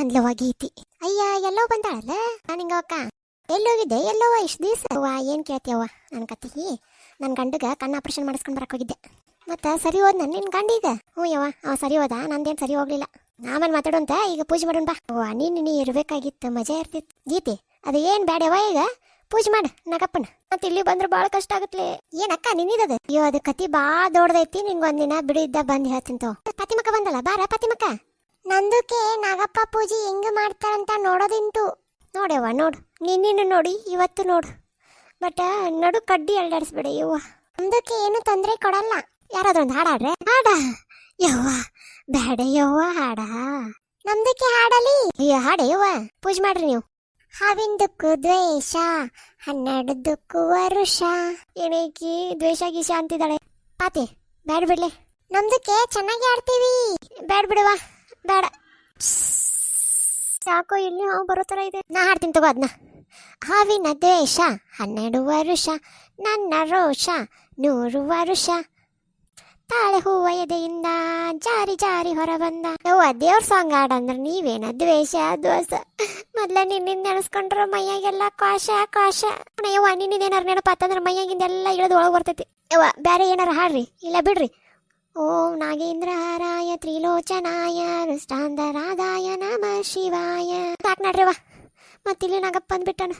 ಅಂದ್ಲವ ಗೀತಿ. ಅಯ್ಯ ಎಲ್ಲೋ ಬಂದಾಳಲ್ಲ ನಿಂಗವಕ್ಕ. ಎಲ್ಲೋಗಿದ್ದೆ ಎಲ್ಲೋವ ಇಷ್ಟು ದಿವಸ? ಏನ್ ಕೇಳ್ತೀಯವ್ವ ನನ್ನ ಕತಿ. ನನ್ನ ಗಂಡಗ ಕಣ್ಣು ಆಪರೇಷನ್ ಮಾಡಿಸ್ಕೊಂಡು ಬರಕ್ ಹೋಗಿದ್ದೆ. ಮತ್ತೆ ಸರಿ ಹೋದ್ ನಿನ್ ಗಂಡೀಗ? ಹ್ಞೂ ಯವ್ವ ಅವ ಸರಿ ಹೋದ, ನಂದೇನು ಸರಿ ಹೋಗ್ಲಿಲ್ಲ. ಆಮೇಲೆ ಮಾತಾಡೋಂತ, ಈಗ ಪೂಜೆ ಮಾಡೋಣ ಬಾ. ನೀನು ಇರ್ಬೇಕಾಗಿತ್ತು, ಮಜಾ ಇರ್ತಿತ್ತು. ಗೀತಿ ಅದು ಏನ್ ಬೇಡವ, ಈಗ ಪೂಜೆ ಮಾಡ ನಗಪ್ಪನ. ಮತ್ತೆ ಇಲ್ಲಿ ಬಂದ್ರೆ ಭಾಳ ಕಷ್ಟ ಆಗತ್ಲೆ. ಏನಕ್ಕ ನಿನ್ನಿದದ? ಅಯ್ಯೋ ಅದು ಕತಿ ಭಾಳ ದೊಡ್ಡದೈತಿ. ನಿಂಗೊಂದಿನ ಬಿಡಿದ್ದ ಬಂದು ಹೇಳ್ತಿಂತ. ಪತಿಮಕ್ಕ ಬಂದಲ್ಲ, ಬಾರ ಪತಿಮಕ್ಕ. ನಂದುಕೆ ನಾಗಪ್ಪ ಪೂಜೆ ಹೆಂಗ್ ಮಾಡ್ತಾರಂತ ನೋಡೋದಿಂತು. ನೋಡ್ಯವ್ವ ನೋಡು, ನಿನ್ನಿನ್ನು ನೋಡಿ ಇವತ್ತು ನೋಡು. ಬಟ್ ನಡು ಕಡ್ಡಿ ಅಲ್ಲಾಡಿಸ್ಬೇಡ ಯವ್ವ. ನಮ್ದಕ್ಕೆ ಏನು ತೊಂದರೆ ಕೊಡಲ್ಲ. ಯಾರಾದ್ರೊಂದು ಹಾಡಾಡ್ರೆ ಹಾಡ ಯವ್ವ. ಬೇಡ ಯವ್ವ ಹಾಡ. ನಮ್ದಕ್ಕೆ ಹಾಡಲಿ. ಅಯ್ಯೋ ಹಾಡ ಯವ್ವ. ಪೂಜೆ ಮಾಡ್ರಿ ನೀವು. ಹಾವಿಂದಕ್ಕೂ ದ್ವೇಷ 12ಕ್ಕೂ ವರುಷ. ಏನೈಕಿ ದ್ವೇಷ ಗೀಷ ಅಂತಿದ್ದಾಳೆ. ಪಾತಿ ಬೇಡ ಬಿಡ್ಲೆ. ನಮ್ದಕ್ಕೆ ಚೆನ್ನಾಗಿ ಆಡ್ತೀವಿ. ಬೇಡ ಬಿಡುವ ಬೇಡ. ಯಾಕೋ ಇಲ್ಲಿ ಹಾವು ಬರೋ ಥರ ಇದೆ. ನಾ ಹಾಡ್ತೀನಿ ತಗೋ ಅದನ್ನ. ಹಾವಿನ ದ್ವೇಷ 12 ವರುಷ, ನನ್ನ ರೋಷ 100 ವರುಷ. ತಾಳೆ ಹೂವ ಎದೆಯಿಂದ ಜಾರಿ ಜಾರಿ ಹೊರ ಬಂದ. ಯವ್ವ ದೇವ್ರ ಸಾಂಗ್ ಆಡಂದ್ರೆ ನೀವೇನ ದ್ವೇಷ ದೋಸ. ಮೊದ್ಲ ನಿನ್ನಿಂದ ನೆನೆಸ್ಕೊಂಡ್ರ ಮೈಯಾಗೆಲ್ಲ ಕಾಶ ಕಾಶ. ಯವ್ವ ನಿನ್ನಿಂದೇನಾರು ನೆನಪಾತಂದ್ರೆ ಮೈಯಾಗಿಂದೆಲ್ಲ ಇಳಿದು ಒಳಗೆ ಬರ್ತೈತಿ. ಯವ್ವ ಬೇರೆ ಏನಾರು ಹಾಡ್ರಿ, ಇಲ್ಲ ಬಿಡ್ರಿ. ಓಂ ನಾಗೇಂದ್ರಹಾರಾಯ ತ್ರಿಲೋಚನಾಯ ರುಷ್ಟಾಂಧರಾಧಾಯ ನಮಃ ಶಿವಾಯ. ಸಾಕು ನಡ್ರಿವ, ಮತ್ತಿಲ್ಲಿ ನಾಗಪ್ಪ ಅಂದ್ಬಿಟ್ಟಣ.